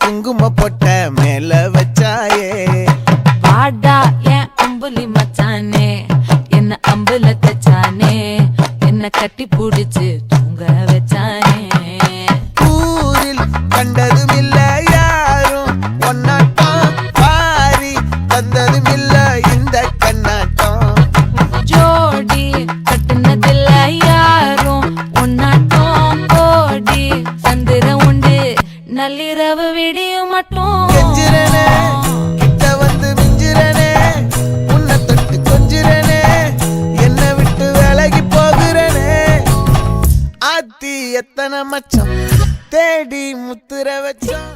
குங்கும பொட்ட மேல வச்சாயே வாடா என் அம்புலி மச்சானே என்ன அம்புல தச்சானே என்ன கட்டி புடிச்சு தூங்க வச்சானே ஊரில் கண்டதும் இல்ல யாரும் ஒன்னாட்டம் பாரி தந்ததும் இல்ல இந்த கண்ணாட்டம் ஜோடி கட்டுனதில்ல யாரும் ஒன்னாட்டம் கோடி சந்திர உண்டு நள்ளிரவு விடியும் மட்டும் கெஞ்சிரனே கிட்ட வந்து மிஞ்சிரனே உன்னை தொட்டு கொஞ்சிரனே என்னை விட்டு விலகி போகிறனே ஆத்தி எத்தனை மச்சம் தேடி முத்துற வச்சோம்